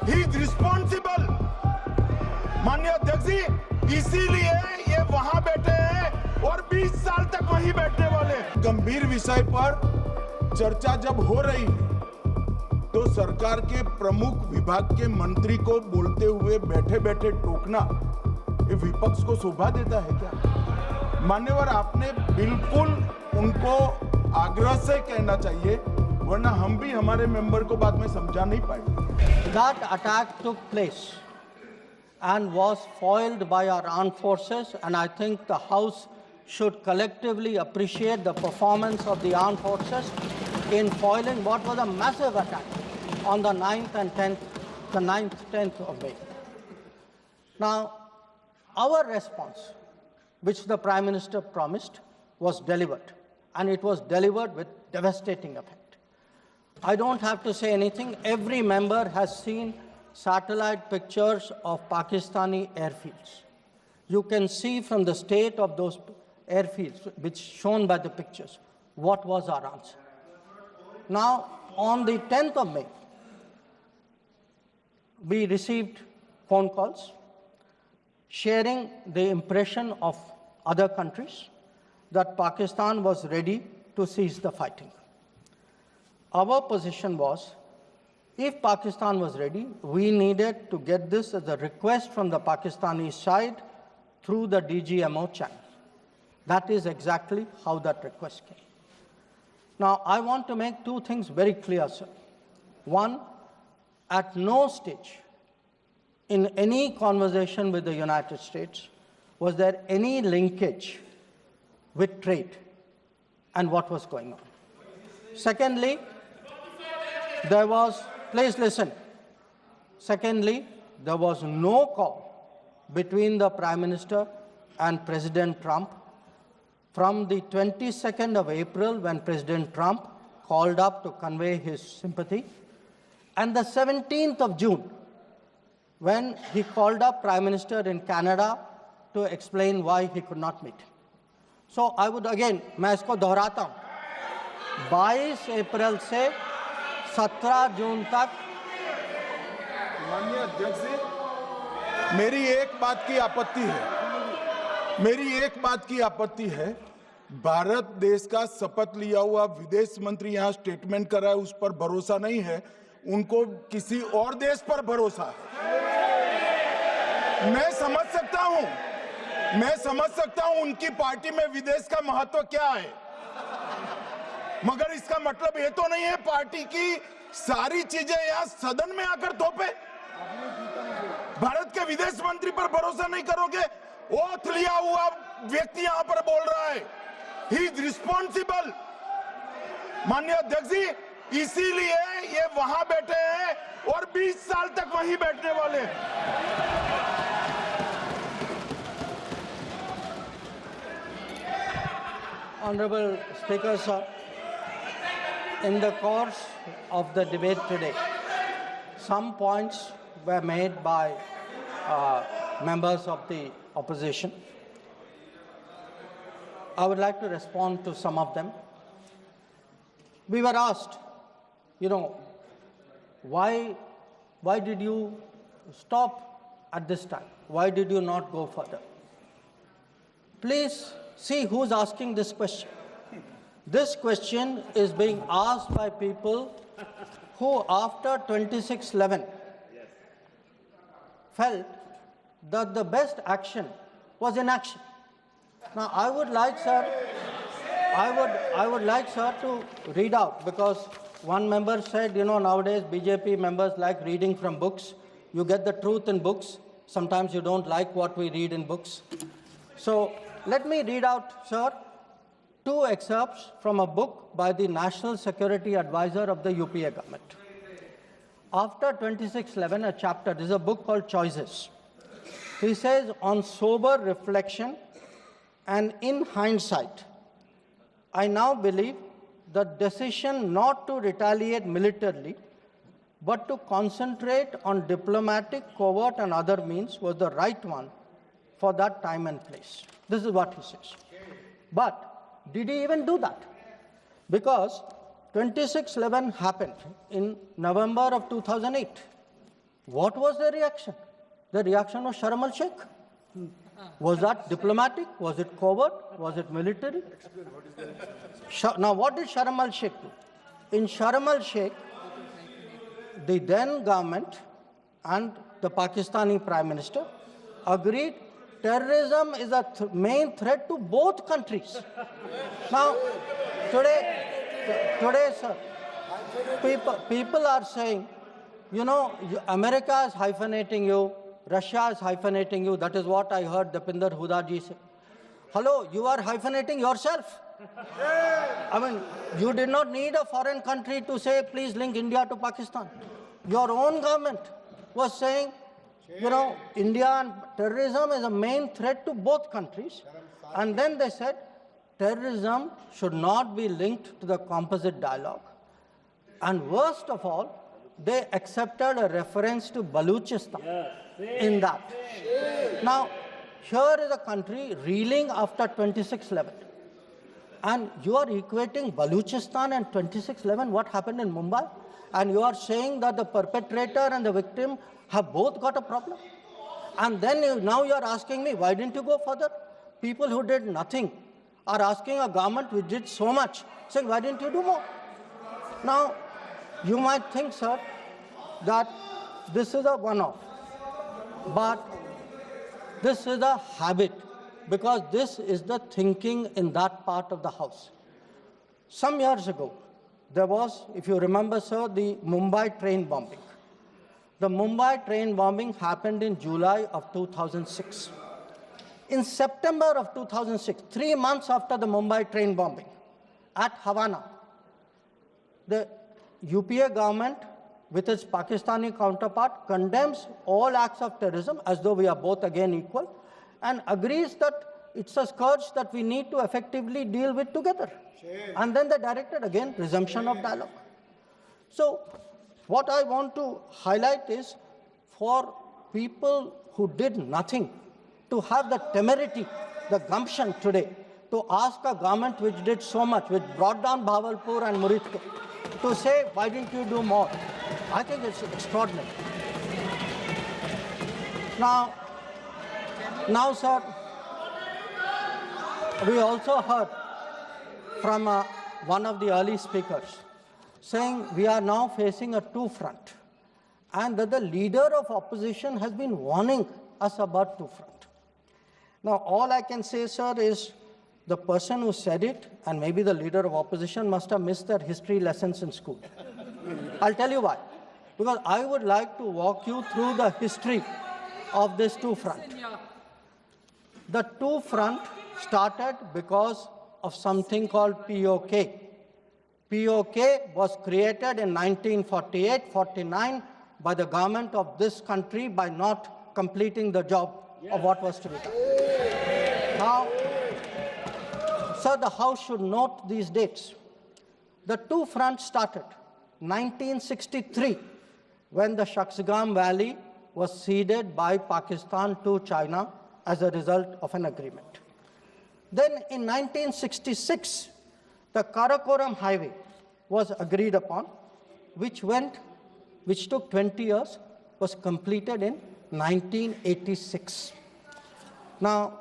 He is responsible. माननीय अध्यक्ष जी, इसीलिए ये वहां बैठे हैं और 20 साल तक वहीं बैठने वाले। गंभीर विषय पर चर्चा जब हो रही है तो सरकार के प्रमुख विभाग के मंत्री को बोलते हुए बैठे बैठे टोकना ये विपक्ष को शोभा देता है क्या? मान्यवर, आपने बिल्कुल उनको आग्रह से कहना चाहिए, वरना हम भी हमारे मेंबर को बाद में समझा नहीं पाएंगे। That attack took place and was foiled by our armed forces, and I think the House should collectively appreciate the performance of the armed forces in foiling what was a massive attack on the 9th and 10th of May. Now, our response, which the Prime Minister promised, was delivered, and it was delivered with devastating effect. I don't have to say anything. Every member has seen satellite pictures of Pakistani airfields. You can see from the state of those airfields, which shown by the pictures, what was our answer. Now, on the 10th of May, we received phone calls sharing the impression of other countries that Pakistan was ready to cease the fighting. Our position was, if Pakistan was ready, we needed to get this as a request from the Pakistani side through the DGMO channel. That is exactly how that request came. Now, I want to make two things very clear, sir. One, at no stage in any conversation with the United States was there any linkage with trade and what was going on. Secondly, there was, please listen. Secondly, there was no call between the Prime Minister and President Trump from the 22nd of April, when President Trump called up to convey his sympathy, and the 17th of June, when he called up Prime Minister in Canada to explain why he could not meet. So I would again, मैं इसको दोहराता हूँ, 22 अप्रैल से 17 जून तक। माननीय अध्यक्ष जी, मेरी एक बात की आपत्ति है, भारत देश का शपथ लिया हुआ विदेश मंत्री यहाँ स्टेटमेंट कर रहा है, उस पर भरोसा नहीं है, उनको किसी और देश पर भरोसा है। मैं समझ सकता हूं उनकी पार्टी में विदेश का महत्व क्या है, मगर इसका मतलब ये तो नहीं है पार्टी की सारी चीजें यहाँ सदन में आकर थोपे। भारत के विदेश मंत्री पर भरोसा नहीं करोगे? ओथ लिया हुआ व्यक्ति यहाँ पर बोल रहा है, ही इज रिस्पॉन्सिबल। माननीय अध्यक्ष जी, इसीलिए ये वहां बैठे हैं और 20 साल तक वहीं बैठने वाले हैं। Honorable Speaker, sir, in the course of the debate today, some points were made by members of the opposition. I would like to respond to some of them. We were asked, why did you stop at this time? Why did you not go further? Please see who's asking this question. This question is being asked by people who, after 26/11, felt that the best action was inaction. Now, I would like, sir, to read out, because one member said, nowadays BJP members like reading from books. You get the truth in books. Sometimes you don't like what we read in books. So let me read out, sir, two excerpts from a book by the National Security Advisor of the UPA government. After 26/11, a chapter, this is a book called Choices. He says, on sober reflection and in hindsight, I now believe the decision not to retaliate militarily, but to concentrate on diplomatic, covert, and other means was the right one for that time and place. This is what he says. But did he even do that? Because 26/11 happened in November of 2008. What was the reaction? The reaction was Sharm el-Sheikh. Was that diplomatic? Was it covert? Was it military? Now, what did Sharm el-Sheikh do? In Sharm el-Sheikh, the then government and the Pakistani Prime Minister agreed terrorism is a main threat to both countries. Now, today, sir, people are saying, you know, America is hyphenating you, Russia is hyphenating you. That is what I heard Deepinder Huda ji say. Hello, you are hyphenating yourself. I mean, you did not need a foreign country to say, please link India to Pakistan. Your own government was saying, you know, India and terrorism is a main threat to both countries. And then they said, terrorism should not be linked to the composite dialogue. And worst of all, they accepted a reference to Baluchistan in that. Now, here is a country reeling after 26/11. And you are equating Baluchistan and 26/11, what happened in Mumbai, and you are saying that the perpetrator and the victim have both got a problem. And then now you are asking me, why didn't you go further? People who did nothing are asking a government which did so much, saying, why didn't you do more? Now, you might think, sir, that this is a one-off, but this is a habit, because this is the thinking in that part of the House. Some years ago, there was, if you remember, sir, the Mumbai train bombing. The Mumbai train bombing happened in July of 2006. In September of 2006, 3 months after the Mumbai train bombing, at Havana, the UPA government, with its Pakistani counterpart, condemns all acts of terrorism as though we are both again equal, and agrees that it's a scourge that we need to effectively deal with together. And then they directed again resumption of dialogue. So what I want to highlight is, for people who did nothing to have the temerity, the gumption today to ask a government which did so much, which brought down Bhavalpur and Muridke, to say, why didn't you do more? I think it's extraordinary. Now, sir, we also heard from one of the early speakers saying we are now facing a two-front, and that the leader of opposition has been warning us about two-front. Now, all I can say, sir, is the person who said it, and maybe the leader of opposition, must have missed their history lessons in school. I'll tell you why. Because I would like to walk you through the history of this two-front. The two-front started because of something called POK. POK was created in 1948-49 by the government of this country by not completing the job of what was to be done. Now, sir, the House should note these dates. The two-front started 1963, when the Shaksgam Valley was ceded by Pakistan to China as a result of an agreement. Then in 1966, the Karakoram Highway was agreed upon, which took 20 years, was completed in 1986. Now,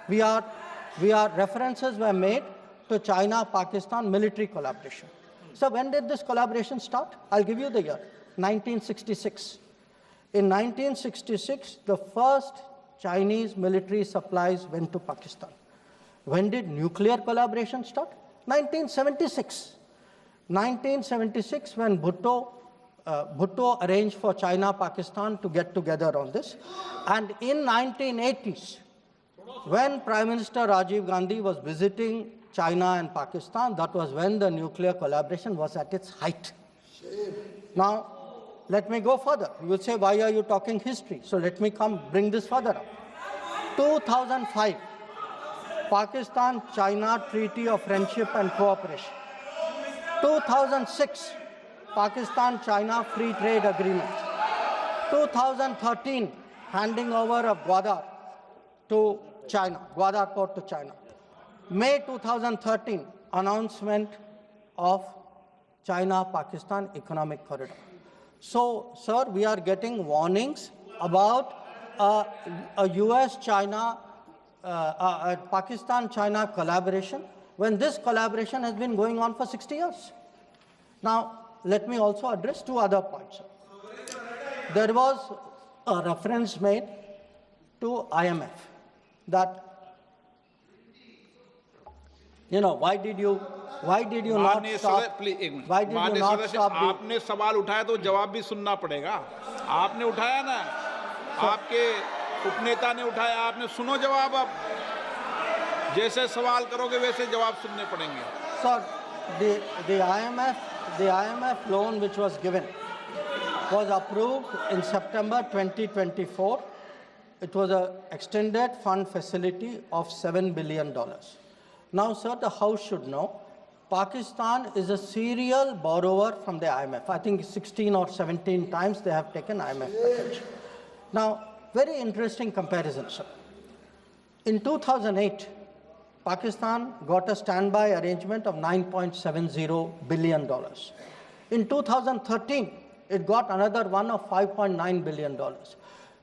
references were made to China-Pakistan military collaboration. So when did this collaboration start? I'll give you the year, 1966. In 1966, the first Chinese military supplies went to Pakistan. When did nuclear collaboration start? 1976. 1976, when Bhutto arranged for China-Pakistan to get together on this. And in 1980s, when Prime Minister Rajiv Gandhi was visiting China and Pakistan, that was when the nuclear collaboration was at its height. Now, let me go further. You will say, why are you talking history? So let me bring this further up. 2005, Pakistan-China Treaty of Friendship and Cooperation. 2006, Pakistan-China Free Trade Agreement. 2013, handing over of Gwadar to China, Gwadar port to China. May 2013, announcement of China-Pakistan Economic Corridor. So, sir, we are getting warnings about a US-China, Pakistan-China collaboration when this collaboration has been going on for 60 years. Now, let me also address two other points. There was a reference made to IMF that, why did you not stop? Why did you not stop? आपने सवाल उठाया तो जवाब भी सुनना पड़ेगा. आपने उठाया ना, आपके उपनेता ने उठाया, आपने सुनो जवाब. अब जैसे सवाल करोगे वैसे जवाब सुनने पड़ेंगे. Sir, the IMF loan which was given was approved in September 2024. It was an extended fund facility of $7 billion. Now, sir, the House should know, Pakistan is a serial borrower from the IMF. I think 16 or 17 times they have taken IMF package. Now, very interesting comparison, sir. In 2008, Pakistan got a standby arrangement of $9.70 billion. In 2013, it got another one of $5.9 billion.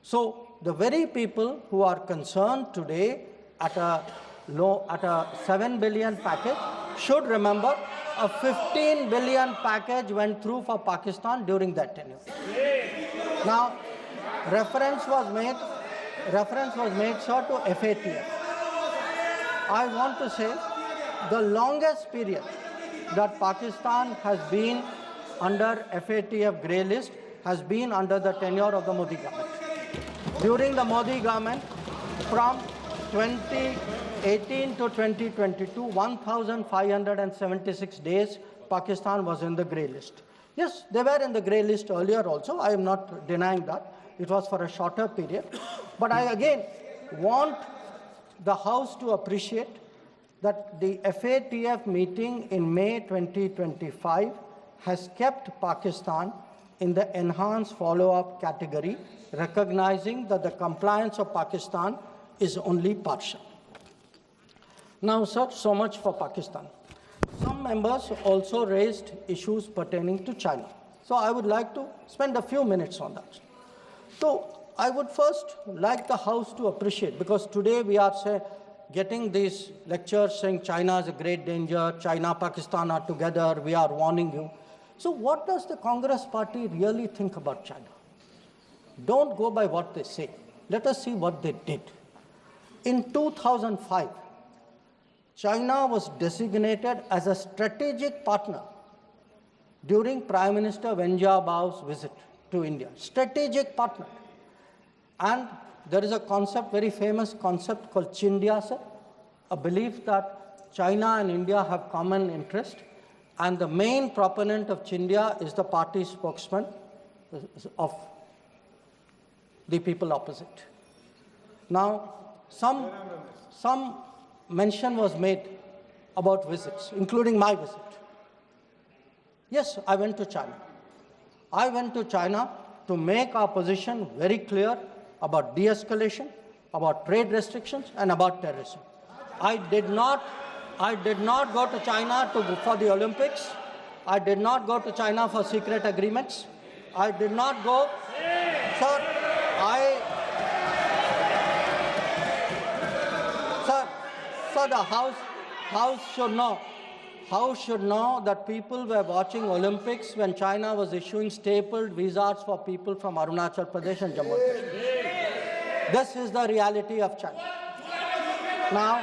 So the very people who are concerned today at a 7 billion package should remember a 15 billion package went through for Pakistan during that tenure. Now, reference was made, sir, to FATF. I want to say the longest period that Pakistan has been under FATF grey list has been under the tenure of the Modi government. During the Modi government, from 2018 to 2022, 1,576 days, Pakistan was in the grey list. Yes, they were in the grey list earlier also. I am not denying that. It was for a shorter period. But I again want the House to appreciate that the FATF meeting in May 2025 has kept Pakistan in the enhanced follow-up category, recognizing that the compliance of Pakistan is only partial. Now, sir, so much for Pakistan. Some members also raised issues pertaining to China. So I would like to spend a few minutes on that. So I would first like the House to appreciate, because today we are getting these lectures saying China is a great danger, China, Pakistan are together, we are warning you. So what does the Congress party really think about China? Don't go by what they say. Let us see what they did. In 2005, China was designated as a strategic partner during Prime Minister Wen Jiabao's visit to India. Strategic partner. And there is a concept, very famous concept called Chindia, sir, a belief that China and India have common interest. And the main proponent of Chindia is the party spokesman of the people opposite. Now, some mention was made about visits, including my visit. Yes, I went to China. I went to China to make our position very clear about de-escalation, about trade restrictions, and about terrorism. I did not go to China for the Olympics. I did not go to China for secret agreements. I did not go, sir, the House should know that people were watching Olympics when China was issuing stapled visas for people from Arunachal Pradesh and Jammu and Kashmir. This is the reality of China. Now,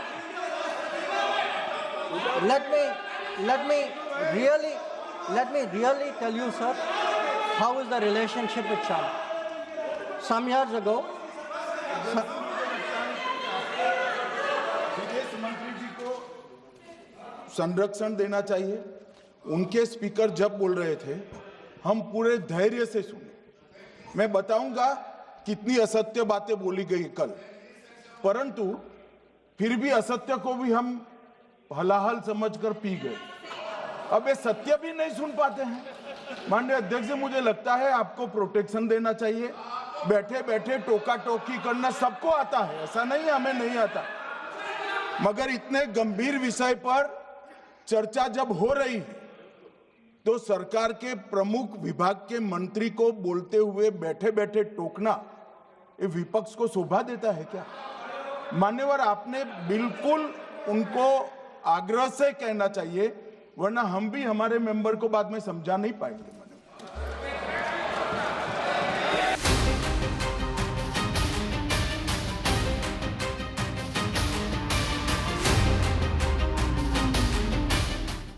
let me really tell you, sir, how is the relationship with China. Some years ago, विदेश मंत्री जी को संरक्षण देना चाहिए. उनके speaker जब बोल रहे थे, हम पूरे धैर्य से सुने. मैं बताऊंगा कितनी असत्य बातें बोली गई कल, परंतु फिर भी असत्य को भी हम हलाहल समझकर पी गए. अब ये सत्य भी नहीं सुन पाते हैं. माननीय अध्यक्ष जी, मुझे लगता है आपको प्रोटेक्शन देना चाहिए. बैठे बैठे टोका टोकी करना सबको आता है, ऐसा नहीं हमें नहीं आता, मगर इतने गंभीर विषय पर चर्चा जब हो रही है तो सरकार के प्रमुख विभाग के मंत्री को बोलते हुए बैठे बैठे टोकना ये विपक्ष को शोभा देता है क्या? मान्यवर, आपने बिल्कुल उनको आग्रह से कहना चाहिए, वरना हम भी हमारे मेंबर को बाद में समझा नहीं पाएंगे।